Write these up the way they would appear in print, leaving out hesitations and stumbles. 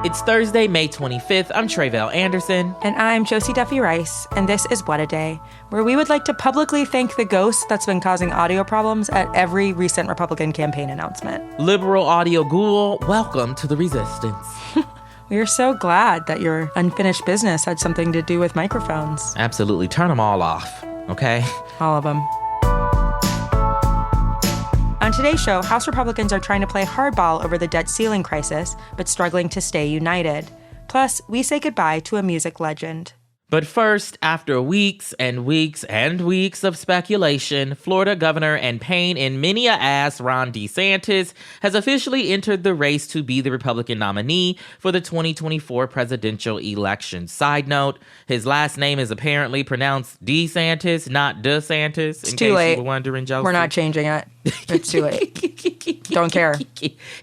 It's Thursday, May 25th. I'm Tre'vell Anderson. And I'm Josie Duffy Rice, and this is What a Day, where we would like to publicly thank the ghost that's been causing audio problems at every recent Republican campaign announcement. Liberal audio ghoul, welcome to the resistance. We are so glad that your unfinished business had something to do with microphones. Absolutely. Turn them all off, okay? All of them. On today's show, House Republicans are trying to play hardball over the debt ceiling crisis, but struggling to stay united. Plus, we say goodbye to a music legend. But first, after weeks and weeks and weeks of speculation, Florida Governor and pain in many a ass Ron DeSantis has officially entered the race to be the Republican nominee for the 2024 presidential election. Side note, his last name is apparently pronounced DeSantis, not DeSantis. It's too late. You were wondering, Josie. We're not changing it. It's too late. Don't care.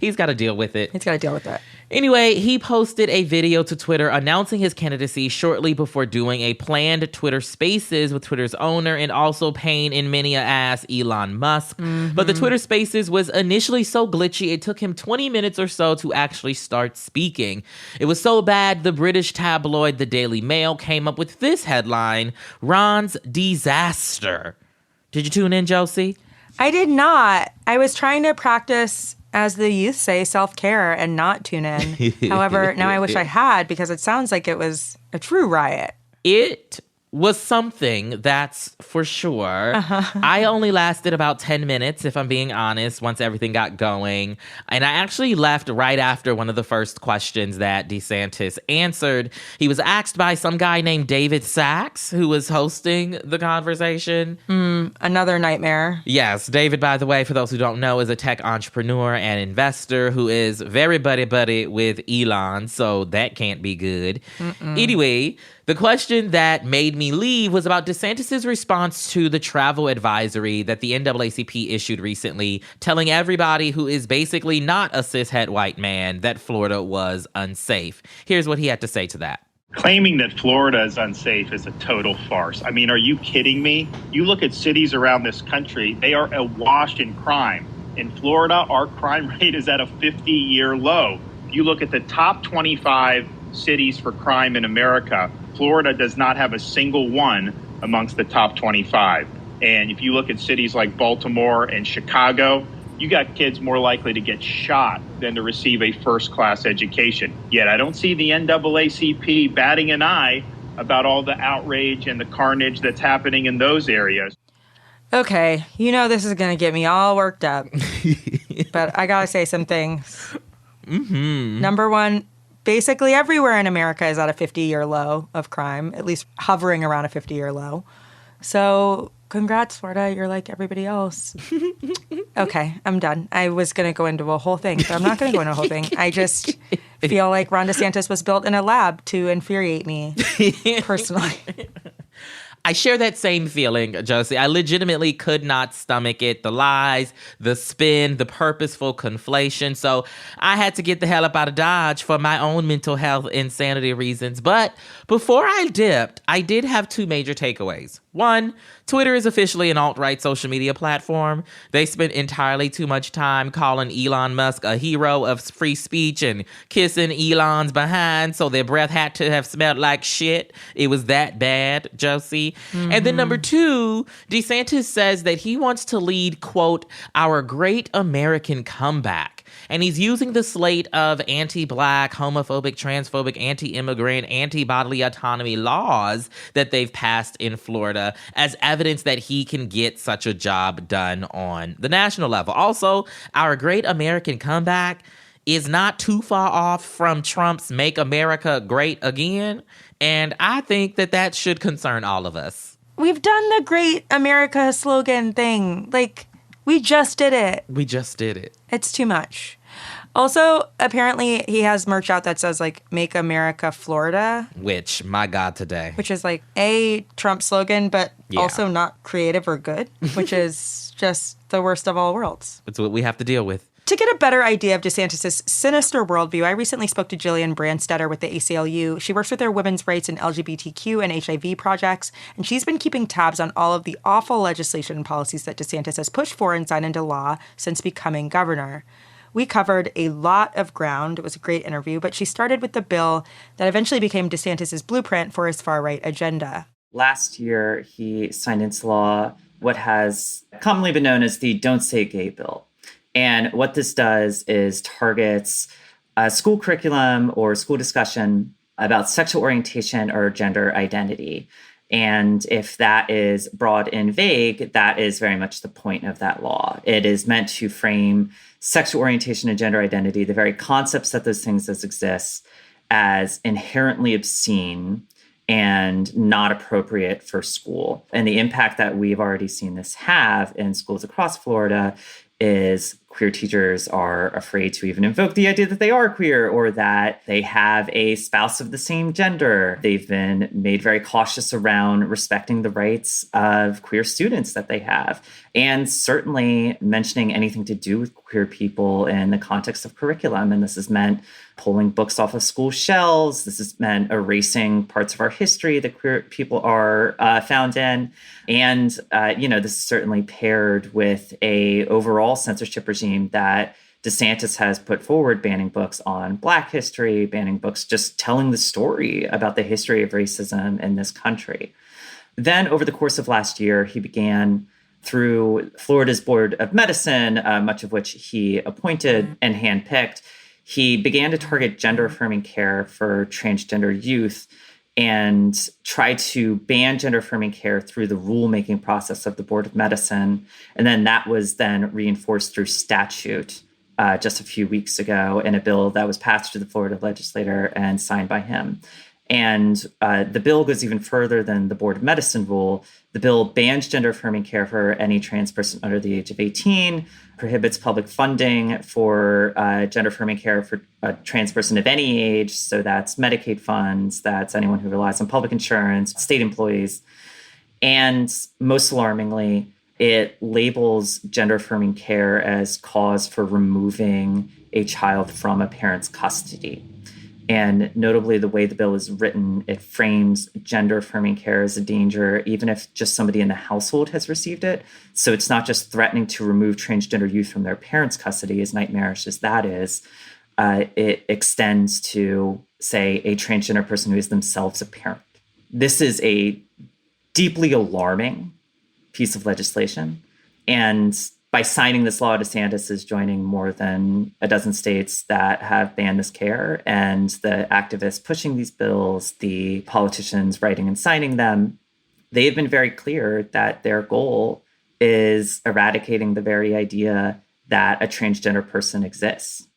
He's got to deal with it. He's got to deal with it. Anyway, he posted a video to Twitter announcing his candidacy shortly before doing a planned Twitter Spaces with Twitter's owner and also pain in many a ass Elon Musk. But the Twitter Spaces was initially so glitchy, it took him 20 minutes or so to actually start speaking. It was so bad, the British tabloid The Daily Mail came up with this headline, Ron's Disaster. Did you tune in, Josie? I did not. I was trying to practice, as the youth say, self-care and not tune in. However, now I wish I had, because it sounds like it was a true riot. It was something, that's for sure. I only lasted about 10 minutes, if I'm being honest, once everything got going. And I actually left right after one of the first questions that DeSantis answered. He was asked by some guy named David Sachs, who was hosting the conversation. Another nightmare. Yes, David, by the way, for those who don't know, is a tech entrepreneur and investor who is very buddy-buddy with Elon, so that can't be good. Anyway, the question that made me leave was about DeSantis' response to the travel advisory that the NAACP issued recently, telling everybody who is basically not a cishet white man that Florida was unsafe. Here's what he had to say to that. Claiming that Florida is unsafe is a total farce. I mean, are you kidding me? You look at cities around this country, they are awash in crime. In Florida, our crime rate is at a 50-year low. You look at the top 25 cities for crime in America, Florida does not have a single one amongst the top 25. And if you look at cities like Baltimore and Chicago, you got kids more likely to get shot than to receive a first-class education. Yet I don't see the NAACP batting an eye about all the outrage and the carnage that's happening in those areas. Okay, you know this is going to get me all worked up. But I got to say some things. Number one, basically everywhere in America is at a 50-year low of crime, at least hovering around a 50-year low. So congrats, Florida. You're like everybody else. Okay, I'm done. I was going to go into a whole thing, but I'm not going to go into a whole thing. I just feel like Ron DeSantis was built in a lab to infuriate me personally. I share that same feeling, Josie. I legitimately could not stomach it. The lies, the spin, the purposeful conflation. So I had to get the hell up out of Dodge for my own mental health insanity reasons. But before I dipped, I did have two major takeaways. One, Twitter is officially an alt-right social media platform. They spent entirely too much time calling Elon Musk a hero of free speech and kissing Elon's behind, so their breath had to have smelled like shit. It was that bad, Josie. And then number two, DeSantis says that he wants to lead, quote, our great American comeback. And he's using the slate of anti-black, homophobic, transphobic, anti-immigrant, anti-bodily autonomy laws that they've passed in Florida as evidence that he can get such a job done on the national level. Also, our great American comeback is not too far off from Trump's Make America Great Again. And I think that that should concern all of us. We've done the Great America slogan thing. Like, we just did it. We just did it. It's too much. Also, apparently, he has merch out that says, like, Make America Florida. Which, my God, today. Which is, like, a Trump slogan, but also not creative or good, which is just the worst of all worlds. It's what we have to deal with. To get a better idea of DeSantis' sinister worldview, I recently spoke to Jillian Brandstetter with the ACLU. She works with their women's rights and LGBTQ and HIV projects, and she's been keeping tabs on all of the awful legislation and policies that DeSantis has pushed for and signed into law since becoming governor. We covered a lot of ground. It was a great interview, but she started with the bill that eventually became DeSantis' blueprint for his far-right agenda. Last year, he signed into law what has commonly been known as the Don't Say Gay bill. And what this does is targets a school curriculum or school discussion about sexual orientation or gender identity. And if that is broad and vague, that is very much the point of that law. It is meant to frame sexual orientation and gender identity, the very concepts that those things exist, as inherently obscene and not appropriate for school. And the impact that we've already seen this have in schools across Florida is queer teachers are afraid to even invoke the idea that they are queer or that they have a spouse of the same gender. They've been made very cautious around respecting the rights of queer students that they have, and certainly mentioning anything to do with queer people in the context of curriculum. And this has meant pulling books off of school shelves. This has meant erasing parts of our history that queer people are found in. And, this is certainly paired with a overall censorship regime that DeSantis has put forward, banning books on Black history, banning books just telling the story about the history of racism in this country. Then over the course of last year, he began through Florida's Board of Medicine, much of which he appointed and handpicked. He began to target gender-affirming care for transgender youth and try to ban gender-affirming care through the rulemaking process of the Board of Medicine. And then that was then reinforced through statute just a few weeks ago in a bill that was passed through the Florida legislature and signed by him. And the bill goes even further than the Board of Medicine rule. The bill bans gender-affirming care for any trans person under the age of 18, prohibits public funding for gender-affirming care for a trans person of any age. So that's Medicaid funds, that's anyone who relies on public insurance, state employees. And most alarmingly, it labels gender-affirming care as cause for removing a child from a parent's custody. And notably, the way the bill is written, it frames gender-affirming care as a danger, even if just somebody in the household has received it. So it's not just threatening to remove transgender youth from their parents' custody, as nightmarish as that is. It extends to, say, a transgender person who is themselves a parent. This is a deeply alarming piece of legislation. And by signing this law, DeSantis is joining more than a dozen states that have banned this care. And the activists pushing these bills, the politicians writing and signing them, they have been very clear that their goal is eradicating the very idea that a transgender person exists.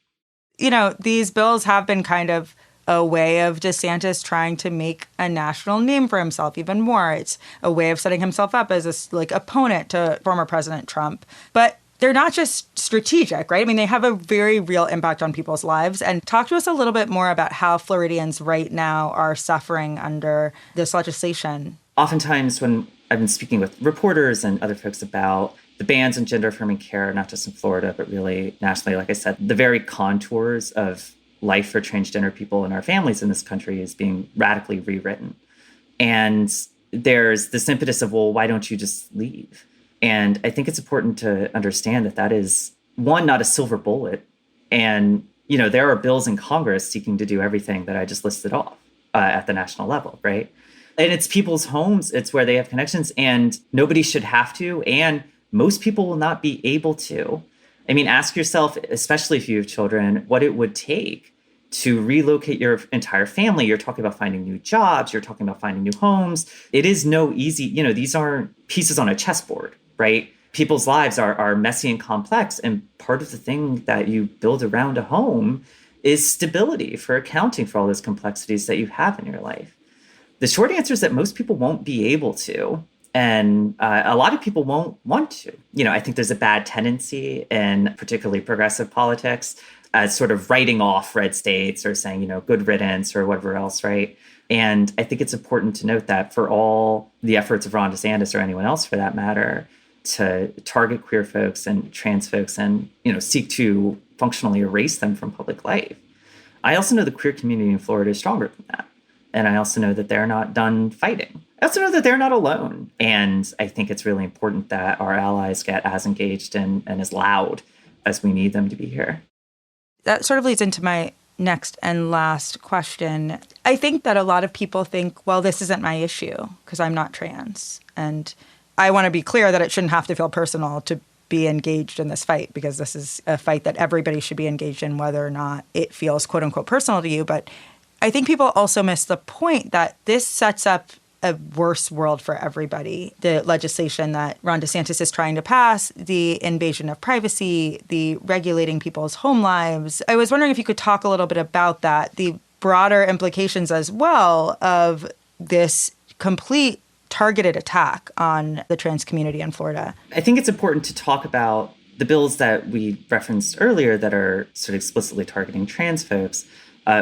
These bills have been kind of a way of DeSantis trying to make a national name for himself even more. It's a way of setting himself up as a opponent to former President Trump. But they're not just strategic, right? I mean, they have a very real impact on people's lives. And talk to us a little bit more about how Floridians right now are suffering under this legislation. Oftentimes when I've been speaking with reporters and other folks about the bans on gender-affirming care, not just in Florida, but really nationally, like I said, the very contours of life for transgender people and our families in this country is being radically rewritten. And there's this impetus of, well, why don't you just leave? And I think it's important to understand that that is, one, not a silver bullet. And, there are bills in Congress seeking to do everything that I just listed off at the national level, right? And it's people's homes. It's where they have connections, and nobody should have to. And most people will not be able to. I mean, ask yourself, especially if you have children, what it would take to relocate your entire family. You're talking about finding new jobs. You're talking about finding new homes. It is no easy, these aren't pieces on a chessboard, right? People's lives are messy and complex. And part of the thing that you build around a home is stability for accounting for all those complexities that you have in your life. The short answer is that most people won't be able to. And a lot of people won't want to. I think there's a bad tendency in particularly progressive politics as sort of writing off red states or saying, good riddance or whatever else, right? And I think it's important to note that for all the efforts of Ron DeSantis or anyone else for that matter to target queer folks and trans folks and, seek to functionally erase them from public life, I also know the queer community in Florida is stronger than that. And I also know that they're not done fighting. I also know that they're not alone. And I think it's really important that our allies get as engaged and as loud as we need them to be here. that sort of leads into my next and last question. I think that a lot of people think, well, this isn't my issue because I'm not trans. And I want to be clear that it shouldn't have to feel personal to be engaged in this fight, because this is a fight that everybody should be engaged in, whether or not it feels quote unquote personal to you. But I think people also miss the point that this sets up a worse world for everybody. The legislation that Ron DeSantis is trying to pass, the invasion of privacy, the regulating people's home lives. I was wondering if you could talk a little bit about that, the broader implications as well of this complete targeted attack on the trans community in Florida. I think it's important to talk about the bills that we referenced earlier that are sort of explicitly targeting trans folks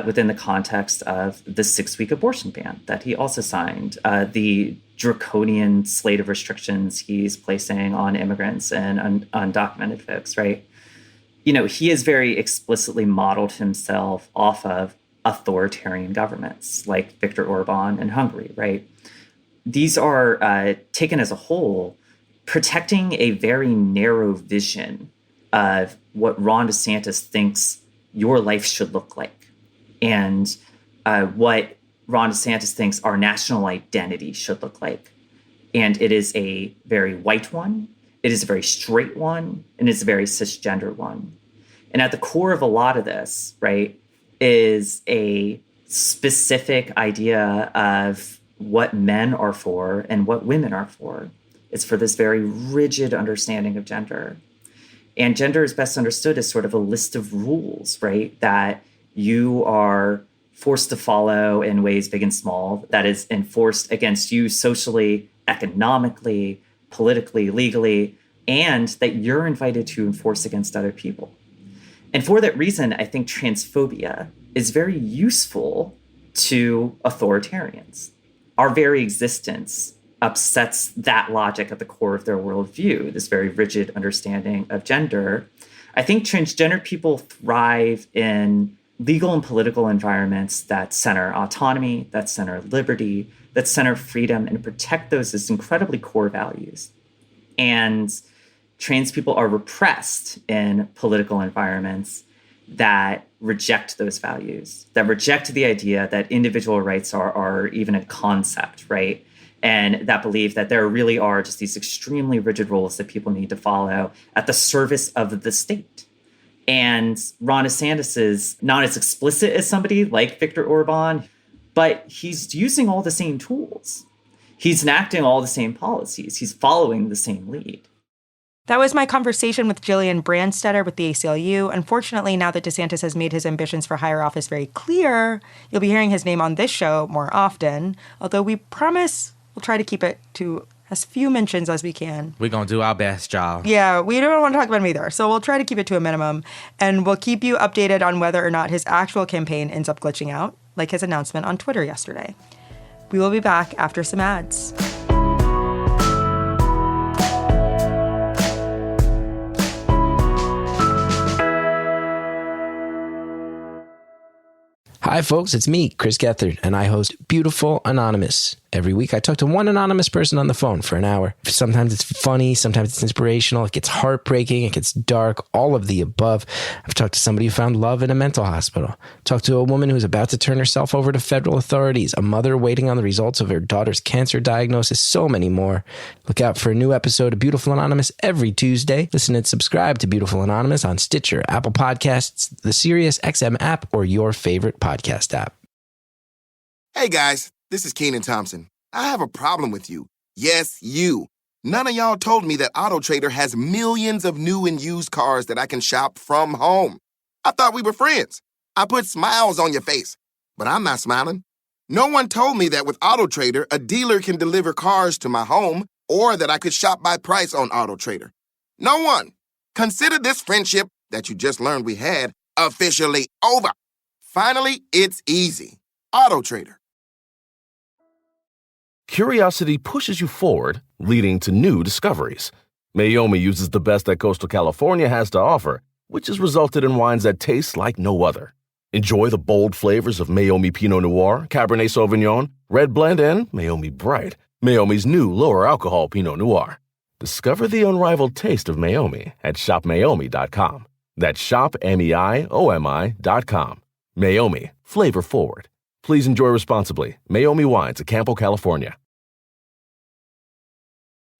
within the context of the 6-week abortion ban that he also signed, the draconian slate of restrictions he's placing on immigrants and undocumented folks, right? You know, he has very explicitly modeled himself off of authoritarian governments like Viktor Orban in Hungary, right? These are, taken as a whole, protecting a very narrow vision of what Ron DeSantis thinks your life should look like, and what Ron DeSantis thinks our national identity should look like. And it is a very white one, it is a very straight one, and it's a very cisgender one. And at the core of a lot of this, right, is a specific idea of what men are for and what women are for. It's for this very rigid understanding of gender. And gender is best understood as sort of a list of rules, right, that you are forced to follow in ways big and small, that is enforced against you socially, economically, politically, legally, and that you're invited to enforce against other people. And for that reason, I think transphobia is very useful to authoritarians. Our very existence upsets that logic at the core of their worldview, this very rigid understanding of gender. I think transgender people thrive in legal and political environments that center autonomy, that center liberty, that center freedom, and protect those as incredibly core values. And trans people are repressed in political environments that reject those values, that reject the idea that individual rights are even a concept, right? And that believe that there really are just these extremely rigid rules that people need to follow at the service of the state. And Ron DeSantis is not as explicit as somebody like Viktor Orban, but he's using all the same tools. He's enacting all the same policies. He's following the same lead. That was my conversation with Jillian Brandstetter with the ACLU. Unfortunately, now that DeSantis has made his ambitions for higher office very clear, you'll be hearing his name on this show more often, although we promise we'll try to keep it to as few mentions as we can. We're going to do our best, y'all. Yeah, we don't want to talk about him either, so we'll try to keep it to a minimum, and we'll keep you updated on whether or not his actual campaign ends up glitching out, like his announcement on Twitter yesterday. We will be back after some ads. Hi, folks. It's me, Chris Gethard, and I host Beautiful Anonymous. Every week, I talk to one anonymous person on the phone for an hour. Sometimes it's funny, sometimes it's inspirational, it gets heartbreaking, it gets dark, all of the above. I've talked to somebody who found love in a mental hospital, talked to a woman who's about to turn herself over to federal authorities, a mother waiting on the results of her daughter's cancer diagnosis, so many more. Look out for a new episode of Beautiful Anonymous every Tuesday. Listen and subscribe to Beautiful Anonymous on Stitcher, Apple Podcasts, the SiriusXM app, or your favorite podcast app. Hey guys, this is Keenan Thompson. I have a problem with you. Yes, you. None of y'all told me that AutoTrader has millions of new and used cars that I can shop from home. I thought we were friends. I put smiles on your face, but I'm not smiling. No one told me that with AutoTrader, a dealer can deliver cars to my home, or that I could shop by price on AutoTrader. No one. Consider this friendship that you just learned we had officially over. Finally, it's easy. AutoTrader. Curiosity pushes you forward, leading to new discoveries. Mayomi uses the best that Coastal California has to offer, which has resulted in wines that taste like no other. Enjoy the bold flavors of Mayomi Pinot Noir, Cabernet Sauvignon, Red Blend, and Mayomi Bright, Mayomi's new lower alcohol Pinot Noir. Discover the unrivaled taste of Mayomi at shopmayomi.com. That's shopmeiomi.com. Meiomi, flavor forward. Please enjoy responsibly. Meiomi Wines of Campo, California.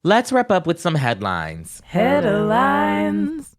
Let's wrap up with some headlines. Headlines.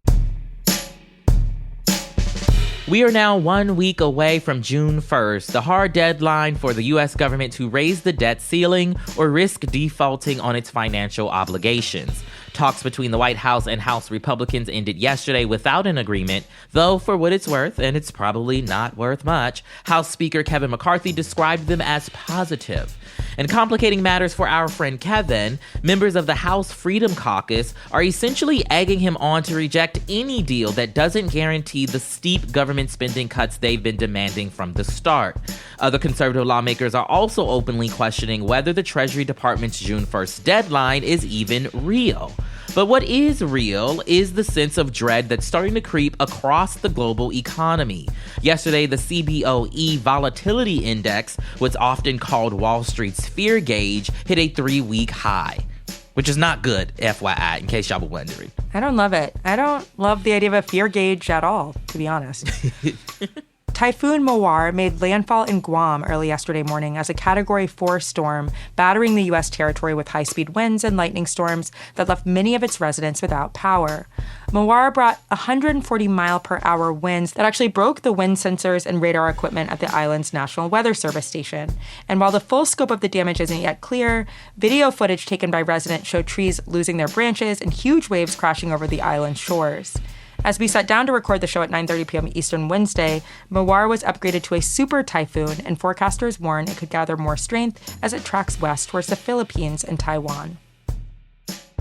We are now 1 week away from June 1st, the hard deadline for the U.S. government to raise the debt ceiling or risk defaulting on its financial obligations. Talks between the White House and House Republicans ended yesterday without an agreement, though for what it's worth, and it's probably not worth much, House Speaker Kevin McCarthy described them as positive. And complicating matters for our friend Kevin, members of the House Freedom Caucus are essentially egging him on to reject any deal that doesn't guarantee the steep government spending cuts they've been demanding from the start. Other conservative lawmakers are also openly questioning whether the Treasury Department's June 1st deadline is even real. But what is real is the sense of dread that's starting to creep across the global economy. Yesterday, the CBOE Volatility Index, what's often called Wall Street's fear gauge, hit a 3-week high, which is not good, FYI, in case y'all were wondering. I don't love it. I don't love the idea of a fear gauge at all, to be honest. Typhoon Mawar made landfall in Guam early yesterday morning as a Category 4 storm, battering the U.S. territory with high-speed winds and lightning storms that left many of its residents without power. Mawar brought 140-mile-per-hour winds that actually broke the wind sensors and radar equipment at the island's National Weather Service station. And while the full scope of the damage isn't yet clear, video footage taken by residents showed trees losing their branches and huge waves crashing over the island's shores. As we sat down to record the show at 9:30 p.m. Eastern Wednesday, Mawar was upgraded to a super typhoon, and forecasters warn it could gather more strength as it tracks west towards the Philippines and Taiwan.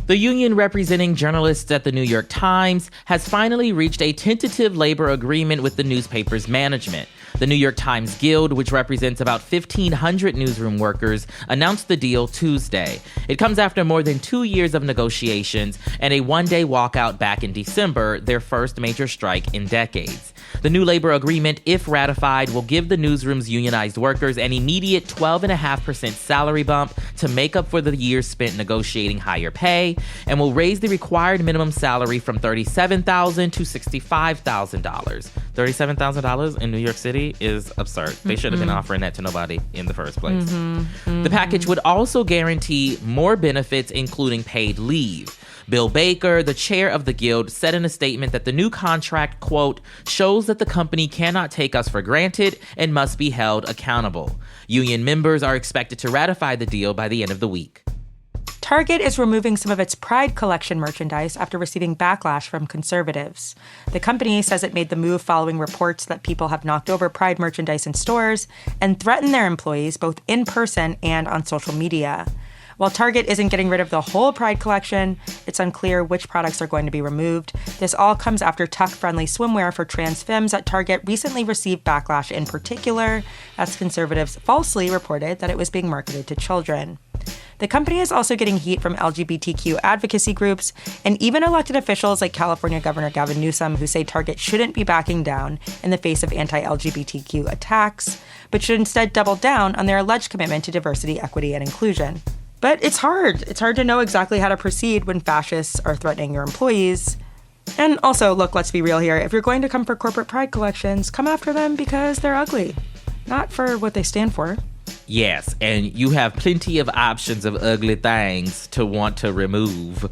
The union representing journalists at the New York Times has finally reached a tentative labor agreement with the newspaper's management. The New York Times Guild, which represents about 1,500 newsroom workers, announced the deal Tuesday. It comes after more than 2 years of negotiations and a one-day walkout back in December, their first major strike in decades. The new labor agreement, if ratified, will give the newsroom's unionized workers an immediate 12.5% salary bump to make up for the years spent negotiating higher pay, and will raise the required minimum salary from $37,000 to $65,000. $37,000 in New York City is absurd. They should have been offering that to nobody in the first place. The package would also guarantee more benefits, including paid leave. Bill Baker, the chair of the Guild, said in a statement that the new contract, quote, shows that the company cannot take us for granted and must be held accountable. Union members are expected to ratify the deal by the end of the week. Target is removing some of its Pride collection merchandise after receiving backlash from conservatives. The company says it made the move following reports that people have knocked over Pride merchandise in stores and threatened their employees both in person and on social media. While Target isn't getting rid of the whole Pride collection, it's unclear which products are going to be removed. This all comes after tuck-friendly swimwear for trans femmes at Target recently received backlash, in particular, as conservatives falsely reported that it was being marketed to children. The company is also getting heat from LGBTQ advocacy groups and even elected officials like California Governor Gavin Newsom, who say Target shouldn't be backing down in the face of anti-LGBTQ attacks, but should instead double down on their alleged commitment to diversity, equity, and inclusion. But it's hard. It's hard to know exactly how to proceed when fascists are threatening your employees. And also, look, let's be real here. If you're going to come for corporate Pride collections, come after them because they're ugly, not for what they stand for. Yes, and you have plenty of options of ugly things to want to remove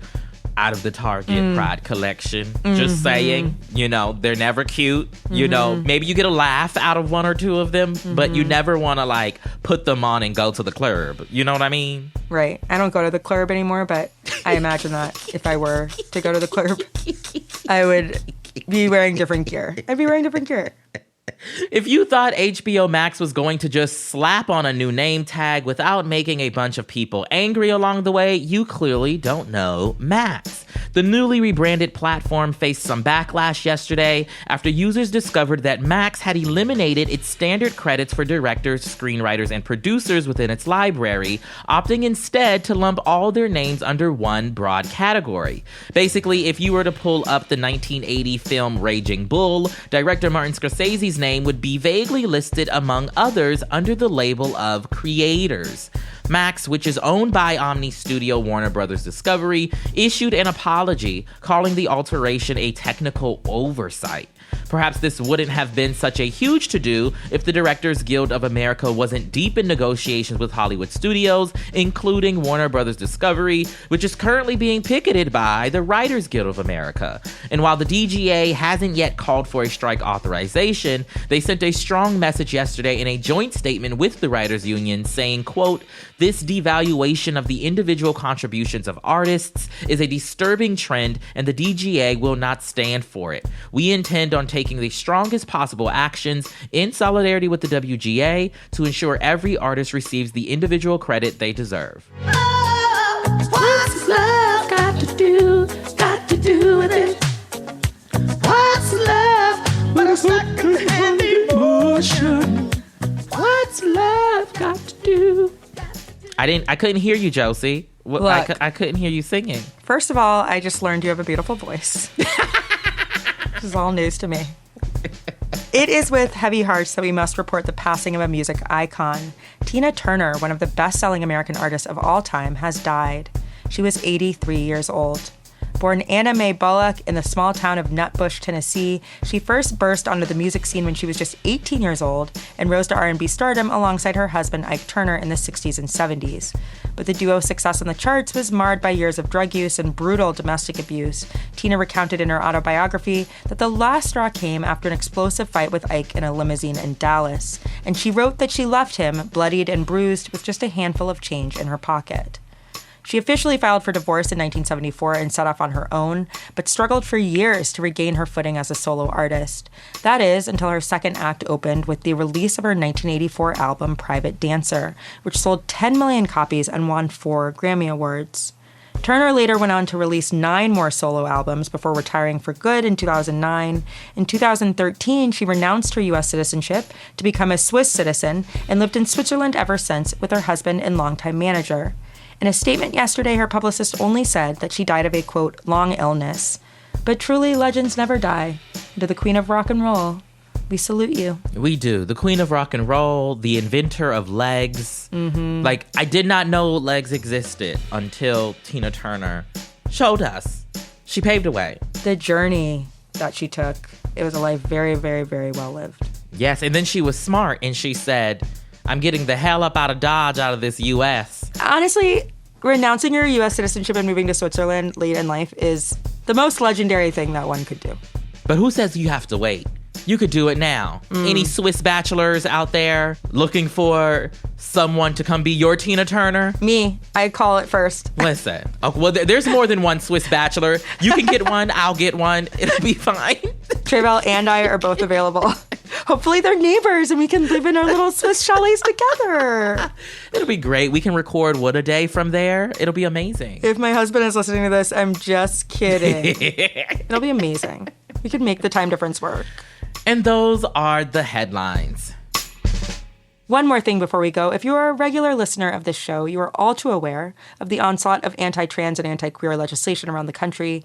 out of the Target Pride collection. Just saying, you know, they're never cute. You know, maybe you get a laugh out of one or two of them, but you never want to like put them on and go to the club. You know what I mean? Right. I don't go to the club anymore, but I imagine that if I were to go to the club, I would be wearing different gear. I'd be wearing different gear. If you thought HBO Max was going to just slap on a new name tag without making a bunch of people angry along the way, you clearly don't know Max. The newly rebranded platform faced some backlash yesterday after users discovered that Max had eliminated its standard credits for directors, screenwriters, and producers within its library, opting instead to lump all their names under one broad category. Basically, if you were to pull up the 1980 film Raging Bull, director Martin Scorsese's name would be vaguely listed among others under the label of creators. Max, which is owned by Omni Studio Warner Brothers Discovery, issued an apology calling the alteration a technical oversight. Perhaps this wouldn't have been such a huge to-do if the Directors Guild of America wasn't deep in negotiations with Hollywood studios, including Warner Brothers Discovery, which is currently being picketed by the Writers Guild of America. And while the DGA hasn't yet called for a strike authorization, they sent a strong message yesterday in a joint statement with the Writers Union saying, quote, "This devaluation of the individual contributions of artists is a disturbing trend and the DGA will not stand for it. We intend on taking the strongest possible actions in solidarity with the WGA to ensure every artist receives the individual credit they deserve." What's love got to do with it? What's love but a second-hand emotion? What's love got to do? I couldn't hear you, Josie. Look. I couldn't hear you singing. First of all, I just learned you have a beautiful voice. This is all news to me. It is with heavy hearts that we must report the passing of a music icon. Tina Turner, one of the best-selling American artists of all time, has died. She was 83 years old. Born Anna Mae Bullock in the small town of Nutbush, Tennessee, she first burst onto the music scene when she was just 18 years old and rose to R&B stardom alongside her husband Ike Turner in the 60s and 70s. But the duo's success on the charts was marred by years of drug use and brutal domestic abuse. Tina recounted in her autobiography that the last straw came after an explosive fight with Ike in a limousine in Dallas, and she wrote that she left him bloodied and bruised with just a handful of change in her pocket. She officially filed for divorce in 1974 and set off on her own, but struggled for years to regain her footing as a solo artist. That is, until her second act opened with the release of her 1984 album, Private Dancer, which sold 10 million copies and won 4 Grammy Awards. Turner later went on to release 9 more solo albums before retiring for good in 2009. In 2013, she renounced her U.S. citizenship to become a Swiss citizen and lived in Switzerland ever since with her husband and longtime manager. In a statement yesterday, her publicist only said that she died of a, quote, long illness. But truly, legends never die. To the queen of rock and roll, we salute you. We do. The queen of rock and roll, the inventor of legs. Mm-hmm. Like, I did not know legs existed until Tina Turner showed us. She paved the way. The journey that she took, it was a life very, very, very well lived. Yes, and then she was smart and she said, I'm getting the hell up out of Dodge, out of this U.S. Honestly, renouncing your U.S. citizenship and moving to Switzerland late in life is the most legendary thing that one could do. But who says you have to wait? You could do it now. Any Swiss bachelors out there looking for someone to come be your Tina Turner? Me. I call it first. Listen. Okay, well, there's more than one Swiss bachelor. You can get one. I'll get one. It'll be fine. Tre'vell and I are both available. Hopefully they're neighbors and we can live in our little Swiss chalets together. It'll be great. We can record What a Day from there. It'll be amazing. If my husband is listening to this, I'm just kidding. It'll be amazing. We could make the time difference work. And those are the headlines. One more thing before we go. If you are a regular listener of this show, you are all too aware of the onslaught of anti-trans and anti-queer legislation around the country.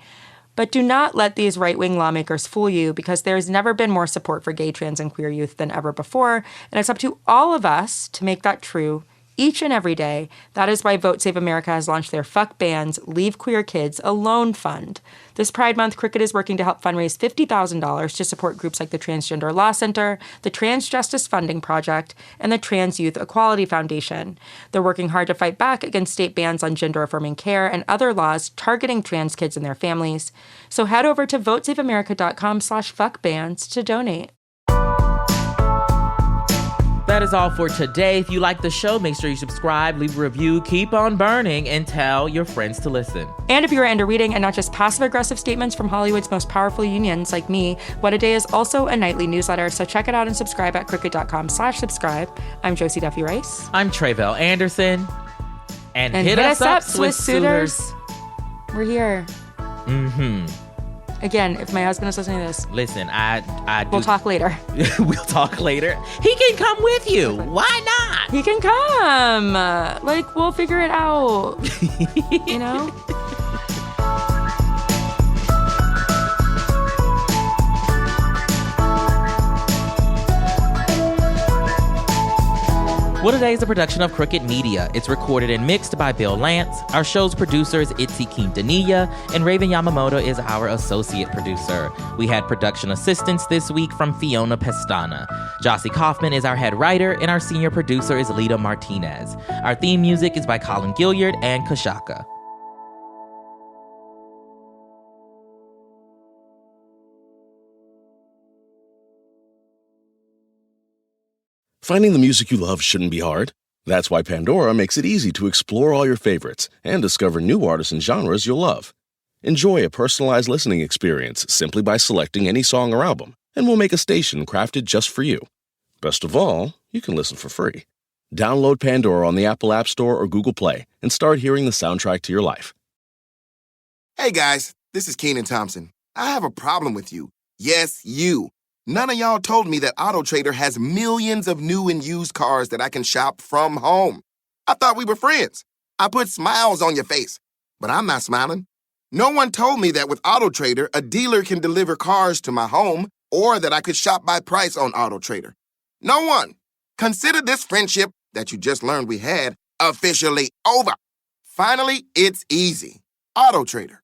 But do not let these right-wing lawmakers fool you, because there has never been more support for gay, trans, and queer youth than ever before. And it's up to all of us to make that true each and every day. That is why Vote Save America has launched their Fuck Bans, Leave Queer Kids Alone Fund. This Pride Month, Cricket is working to help fundraise $50,000 to support groups like the Transgender Law Center, the Trans Justice Funding Project, and the Trans Youth Equality Foundation. They're working hard to fight back against state bans on gender-affirming care and other laws targeting trans kids and their families. So head over to votesaveamerica.com/fuckbans to donate. That is all for today. If you like the show, make sure you subscribe, leave a review, keep on burning, and tell your friends to listen. And if you're into reading and not just passive-aggressive statements from Hollywood's most powerful unions like me, What a Day is also a nightly newsletter, so check it out and subscribe at cricket.com/subscribe. I'm Josie Duffy Rice. I'm Tre'vell Anderson. And hit us up, Swiss Suitors. We're here. Mm-hmm. Again, if my husband is listening to this, listen, we'll talk later. We'll talk later. He can come with you. Why not? He can come. We'll figure it out. You know? What A Day is a production of Crooked Media. It's recorded and mixed by Bill Lance. Our show's producer is Itzi Quintanilla, and Raven Yamamoto is our associate producer. We had production assistance this week from Fiona Pestana. Jossie Kaufman is our head writer, and our senior producer is Lita Martinez. Our theme music is by Colin Gilliard and Kashaka. Finding the music you love shouldn't be hard. That's why Pandora makes it easy to explore all your favorites and discover new artists and genres you'll love. Enjoy a personalized listening experience simply by selecting any song or album, and we'll make a station crafted just for you. Best of all, you can listen for free. Download Pandora on the Apple App Store or Google Play and start hearing the soundtrack to your life. Hey guys, this is Kenan Thompson. I have a problem with you. Yes, you. None of y'all told me that AutoTrader has millions of new and used cars that I can shop from home. I thought we were friends. I put smiles on your face, but I'm not smiling. No one told me that with AutoTrader, a dealer can deliver cars to my home or that I could shop by price on AutoTrader. No one. Consider this friendship that you just learned we had officially over. Finally, it's easy. AutoTrader.